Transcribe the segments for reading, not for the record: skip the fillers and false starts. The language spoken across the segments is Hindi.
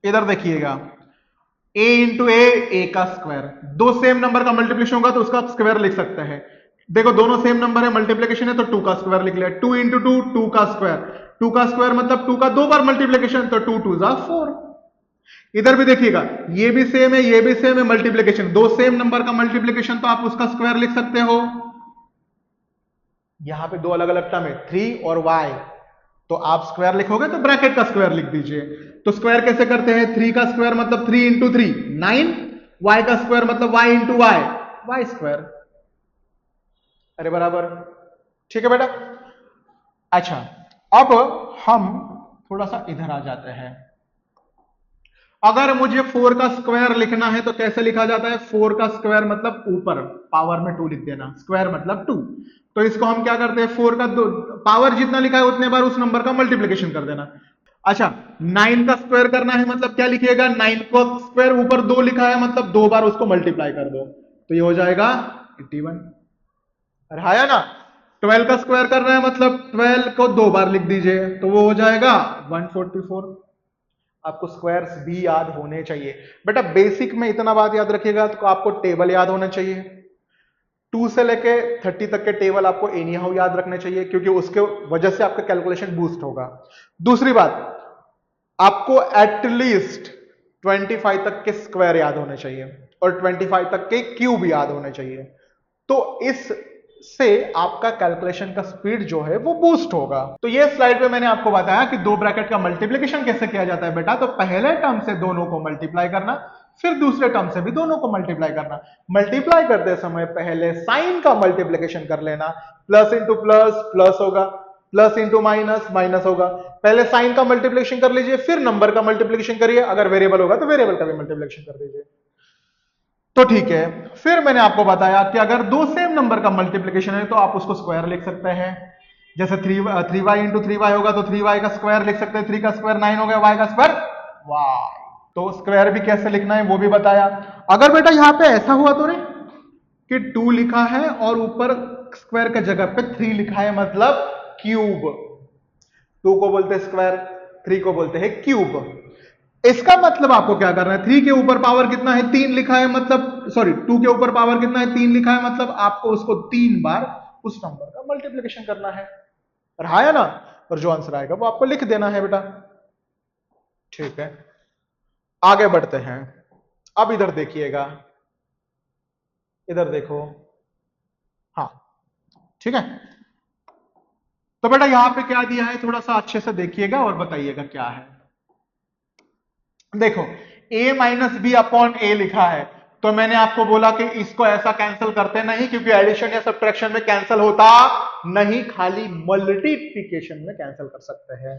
इधर देखिएगा, a इंटू ए का स्क्वायर, दो सेम नंबर का मल्टीप्लिकेशन होगा तो उसका स्क्वायर लिख सकते हैं। देखो दोनों सेम नंबर है, मल्टीप्लिकेशन है तो 2 का स्क्वायर लिख लिया। 2 इंटू टू, 2 का स्क्वायर। 2 का स्क्वायर मतलब 2 का दो बार मल्टीप्लिकेशन, तो 2 2 जा 4। इधर भी देखिएगा, ये भी सेम है, ये भी सेम है, मल्टीप्लिकेशन, दो सेम नंबर का मल्टीप्लिकेशन तो आप उसका स्क्वायर लिख सकते हो। यहां पे दो अलग अलग टर्म है, 3 और y, तो आप स्क्वायर लिखोगे तो ब्रैकेट का स्क्वायर लिख दीजिए। तो स्क्वायर कैसे करते हैं? 3 का स्क्वायर मतलब 3 इंटू थ्री 9, y का स्क्वायर मतलब y इंटू वाई स्क्वायर। अरे बराबर, ठीक है बेटा। अच्छा, अब हम थोड़ा सा इधर आ जाते हैं। अगर मुझे 4 का स्क्वायर लिखना है तो कैसे लिखा जाता है? 4 का स्क्वायर मतलब ऊपर पावर में 2 लिख देना, स्क्वायर मतलब 2। तो इसको हम क्या करते हैं? 4 का पावर जितना लिखा है उतने बार उस नंबर का मल्टीप्लिकेशन कर देना। अच्छा, 9 का स्क्वायर करना है मतलब क्या लिखिएगा? 9 को स्क्वायर ऊपर 2 लिखा है मतलब दो बार उसको मल्टीप्लाई कर दो, तो ये हो जाएगा 81। अरे आया ना? 12 का स्क्वायर करना है मतलब 12 को दो बार लिख दीजिए, तो वो हो जाएगा 144। आपको स्क्वायर्स भी याद होने चाहिए बेटा। बेसिक में इतना बात याद रखिएगा तो आपको टेबल याद होना चाहिए। 2 से लेके 30 तक के टेबल आपको एनी हाउ याद रखने चाहिए, क्योंकि उसके वजह से आपका कैलकुलेशन बूस्ट होगा। दूसरी बात, आपको एटलीस्ट 25 तक के स्क्वायर याद होने चाहिए और 25 तक के क्यूब याद होने चाहिए। तो इससे आपका कैलकुलेशन का स्पीड जो है वो बूस्ट होगा। तो ये स्लाइड पे मैंने आपको बताया कि दो ब्रैकेट का मल्टीप्लिकेशन कैसे किया जाता है बेटा। तो पहले टर्म से दोनों को मल्टीप्लाई करना, फिर दूसरे टर्म से भी दोनों को मल्टीप्लाई करना। मल्टीप्लाई करते समय पहले साइन का मल्टीप्लिकेशन कर लेना, प्लस इंटू प्लस प्लस होगा, प्लस इंटू माइनस माइनस होगा। पहले साइन का मल्टीप्लिकेशन कर लीजिए, फिर नंबर का मल्टीप्लिकेशन करिए, अगर वेरिएबल होगा तो वेरिएबल का भी मल्टीप्लिकेशन कर दीजिए। तो ठीक है, फिर मैंने आपको बताया कि अगर दो सेम नंबर का मल्टीप्लिकेशन है तो आप उसको स्क्वायर लिख सकते हैं। जैसे 3y इंटू 3y होगा तो 3y का स्क्वायर लिख सकते हैं, 3 का स्क्वायर 9 हो गया, y का स्क्वायर y। तो स्क्वायर भी कैसे लिखना है वो भी बताया। अगर बेटा यहां पे ऐसा हुआ तो नहीं कि 2 लिखा है और ऊपर स्क्वायर के जगह पे 3 लिखा है मतलब क्यूब। 2 को बोलते हैं स्क्वायर, 3 को बोलते हैं क्यूब। इसका मतलब आपको क्या करना है? 3 के ऊपर पावर कितना है? 3 लिखा है मतलब, सॉरी 2 के ऊपर पावर कितना है? 3 लिखा है मतलब आपको उसको 3 बार उस नंबर का मल्टीप्लिकेशन करना है। और हाँ या ना? और जो आंसर आएगा वो आपको लिख देना है बेटा। ठीक है, आगे बढ़ते हैं। अब इधर देखिएगा, इधर देखो। हाँ, ठीक है। तो बेटा यहां पे क्या दिया है थोड़ा सा अच्छे से देखिएगा और बताइएगा क्या है। देखो, a माइनस बी अपॉन ए लिखा है, तो मैंने आपको बोला कि इसको ऐसा कैंसिल करते नहीं, क्योंकि एडिशन या सब्ट्रैक्शन में कैंसिल होता नहीं, खाली मल्टीप्लिकेशन में कैंसिल कर सकते हैं।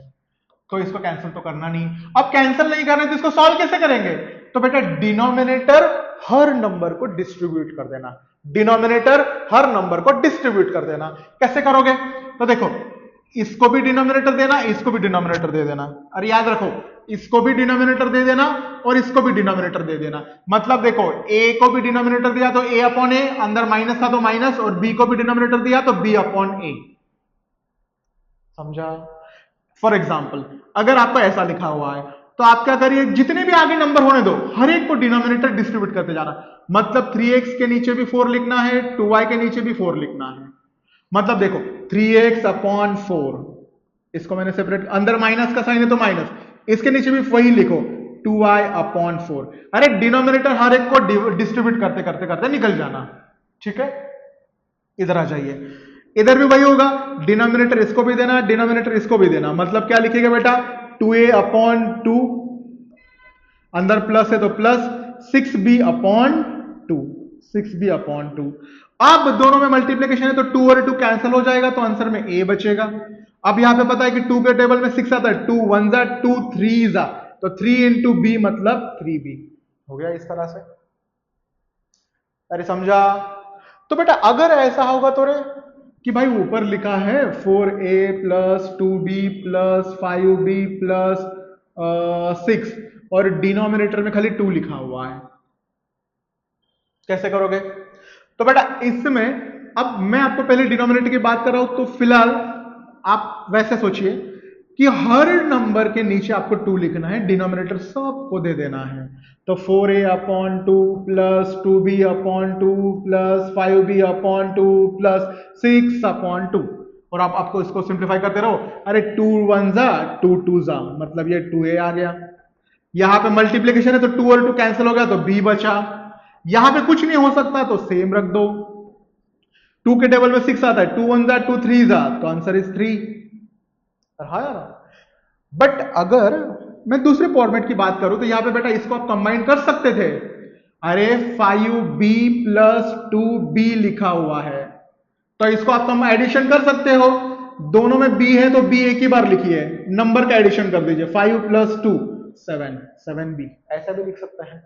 तो इसको कैंसिल तो करना नहीं। अब कैंसिल नहीं करना तो इसको सॉल्व कैसे करेंगे? तो बेटा डिनोमिनेटर हर नंबर को डिस्ट्रीब्यूट कर देना, डिनोमिनेटर हर नंबर को डिस्ट्रीब्यूट कर देना। कैसे करोगे? तो देखो, इसको भी डिनोमिनेटर देना, इसको भी डिनोमिनेटर दे देना। अरे याद रखो, इसको भी डिनोमिनेटर दे देना और इसको भी डिनोमिनेटर दे देना। मतलब देखो, a को भी डिनोमिनेटर दिया तो a अपॉन ए, अंदर माइनस था तो माइनस, और b को भी डिनोमिनेटर दिया तो b अपॉन ए। समझा? फॉर एग्जाम्पल, अगर आपको ऐसा लिखा हुआ है तो आप क्या करिए, जितने भी आगे नंबर होने दो, हर एक को डिनोमिनेटर डिस्ट्रीब्यूट करते जाना। मतलब 3x के नीचे भी 4 लिखना है, 2y के नीचे भी 4 लिखना है। मतलब देखो 3x अपॉन 4, इसको मैंने सेपरेट, अंदर माइनस का साइन है तो माइनस, इसके नीचे भी वही लिखो 2y अपॉन 4। अरे डिनोमिनेटर हर एक को डिस्ट्रीब्यूट करते करते करते निकल जाना। ठीक है, इधर आ जाइए, इधर भी वही होगा, डिनोमिनेटर इसको भी देना, डिनोमिनेटर इसको भी देना। मतलब क्या लिखेगा बेटा? 2a अपॉन 2, अंदर प्लस है तो plus 6b upon 2, 6b upon 2। अब दोनों में मल्टीप्लिकेशन है तो 2 और 2 कैंसिल हो जाएगा, तो आंसर में a बचेगा। अब यहां पे पता है कि 2 के टेबल में 6 आता है, 2 1 जा 2 3 जा, तो 3 इंटू बी मतलब 3b हो गया इस तरह से। अरे समझा? तो बेटा अगर ऐसा होगा तो रे कि भाई ऊपर लिखा है 4a plus 2b plus 5b plus 6 और डिनोमिनेटर में खाली 2 लिखा हुआ है, कैसे करोगे? तो बेटा इसमें, अब मैं आपको पहले डिनोमिनेटर की बात कर रहा हूं तो फिलहाल आप वैसे सोचिए कि हर नंबर के नीचे आपको 2 लिखना है, डिनोमिनेटर सबको दे देना है। तो 4a/2 plus 2b/2 plus 5b/2 plus 6/2, और आप आपको इसको सिंप्लीफाई करते रहो। अरे 2 1 जा 2 2 जा, मतलब ये 2a आ गया। यहां पे मल्टीप्लीकेशन है तो 2 और 2 कैंसिल हो गया तो b बचा। यहां पे कुछ नहीं हो सकता तो सेम रख दो। 2 के टेबल में 6 आता है, 2 1 जा 2 3 जा, तो आंसर इज 3। हाँ यार, बट अगर मैं दूसरे फॉर्मेट की बात करूं तो यहां पे बेटा इसको आप कंबाइन कर सकते थे। अरे 5b प्लस 2b लिखा हुआ है, तो इसको आप कम एडिशन कर सकते हो। दोनों में b है तो b एक ही बार लिखिए, नंबर का एडिशन कर दीजिए। 5 प्लस 2 7, 7b, ऐसा भी लिख सकते हैं।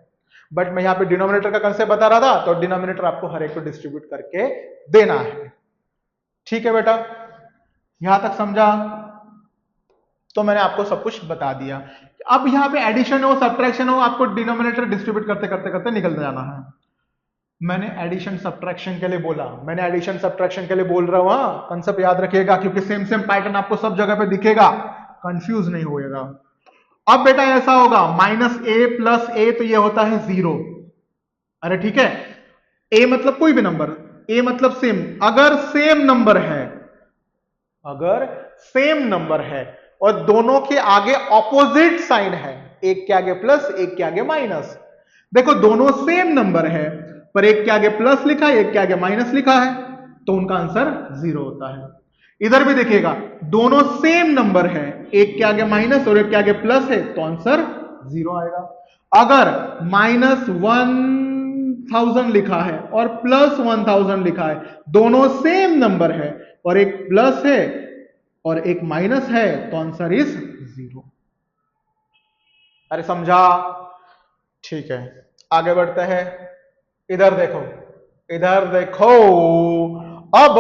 बट मैं यहां पे डिनोमिनेटर का कंसेप्ट बता रहा था, तो डिनोमिनेटर आपको हर एक को डिस्ट्रीब्यूट करके देना है। ठीक है बेटा, यहां तक समझा? तो मैंने आपको सब कुछ बता दिया। अब यहां पे एडिशन हो सब्ट्रैक्शन हो, आपको डिनोमिनेटर डिस्ट्रीब्यूट करते करते करते निकल जाना है। मैंने एडिशन सब्ट्रैक्शन के लिए बोला, मैंने एडिशन सब्ट्रैक्शन के लिए बोल रहा हूं। कंसेप्ट याद रखिएगा, क्योंकि सेम सेम पैटर्न आपको सब जगह पे दिखेगा, कंफ्यूज नहीं होएगा। अब बेटा ऐसा होगा, -a प्लस a, तो ये होता है 0। अरे ठीक है, a मतलब कोई भी नंबर, a मतलब सेम। अगर सेम नंबर है, अगर सेम नंबर है और दोनों के आगे ऑपोजिट साइन है, एक के आगे प्लस एक के आगे माइनस, देखो दोनों सेम नंबर है पर एक के आगे प्लस लिखा है एक के आगे माइनस लिखा है, तो उनका आंसर 0 होता है। इधर भी देखिएगा, दोनों सेम नंबर है, एक के आगे माइनस और एक के आगे प्लस है, तो आंसर 0 आएगा। अगर -1000 लिखा है और +1000 लिखा है, दोनों सेम नंबर है और एक प्लस है और एक माइनस है, तो आंसर इज 0। अरे समझा? ठीक है, आगे बढ़ते हैं। इधर देखो, इधर देखो। अब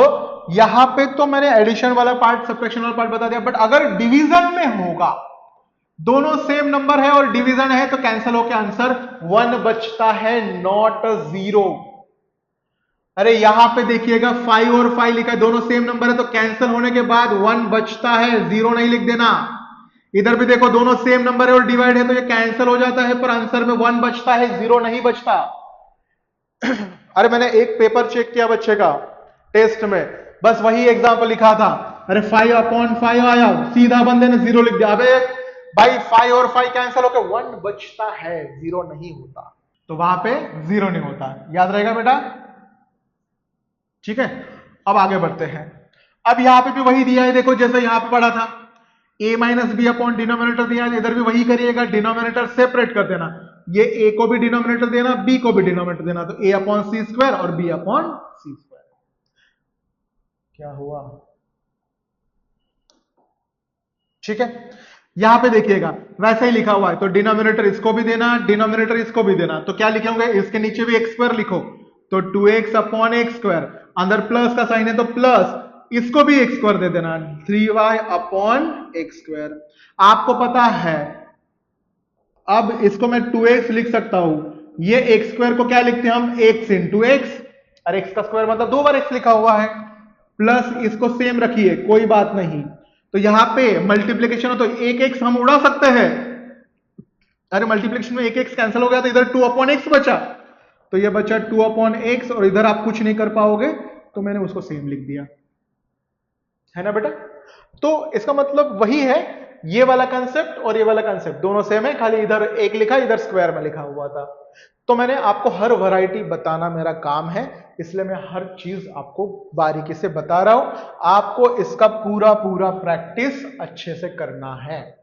यहां पे तो मैंने एडिशन वाला पार्ट सब्ट्रैक्शन वाला पार्ट बता दिया, बट अगर डिवीजन में होगा, दोनों सेम नंबर है और डिवीजन है, तो कैंसिल होकर आंसर 1 बचता है, नॉट 0। अरे यहां पे देखिएगा 5 और 5 लिखा है, दोनों सेम नंबर है, तो कैंसिल होने के बाद 1 बचता है, 0 नहीं लिख देना। इधर भी देखो दोनों सेम नंबर है और डिवाइड है, तो ये कैंसिल हो जाता है, पर आंसर में 1 बचता है, 0 नहीं बचता। अरे मैंने एक पेपर चेक किया बच्चे का टेस्ट में, बस वही एग्जाम्पल लिखा था। अरे 5/5 आया, सीधा बंदे ने 0 लिख दिया। अबे भाई 5 और 5 कैंसिल होकर 1 बचता है, 0 नहीं होता। तो वहां पे 0 नहीं होता, याद रहेगा बेटा? ठीक है, अब आगे बढ़ते हैं। अब यहां पे भी वही दिया है, देखो जैसे यहां पे पढ़ा था, a minus B upon denominator दिया है, इधर भी वही करिएगा, डिनोमिनेटर सेपरेट कर देना। ये a को भी डिनोमिनेटर देना, b को भी डिनोमिनेटर देना, तो a/c² और b/c²। क्या हुआ? ठीक है, यहां पे देखिएगा वैसे ही लिखा हुआ है, तो डिनोमिनेटर इसको भी देना, डिनोमिनेटर इसको भी देना, तो क्या लिखेंगे? इसके नीचे भी x² लिखो, तो 2x/x², अंदर प्लस का साइन है तो प्लस, इसको भी x² दे देना, 3y/x²। आपको पता है, अब इसको मैं 2x लिख सकता हूं, ये x² को क्या लिखते हैं हम? x इंटू x, और x का स्क्वायर मतलब 2 बार x लिखा हुआ है, प्लस इसको सेम रखिए, कोई बात नहीं। तो यहां पे मल्टीप्लीकेशन हो तो एक x हम उड़ा सकते हैं। अरे मल्टीप्लीकेशन में एक x कैंसिल हो गया, तो इधर 2/x बचा, तो ये बचा 2/x, और इधर आप कुछ नहीं कर पाओगे, तो मैंने उसको सेम लिख दिया, है ना बेटा? तो इसका मतलब वही है, ये वाला कंसेप्ट और ये वाला कंसेप्ट दोनों सेम है, खाली इधर एक लिखा, इधर स्क्वायर में लिखा हुआ था। तो मैंने आपको हर वैरायटी बताना मेरा काम है, इसलिए मैं हर चीज आपको बारीकी से बता रहा हूं। आपको इसका पूरा पूरा प्रैक्टिस अच्छे से करना है।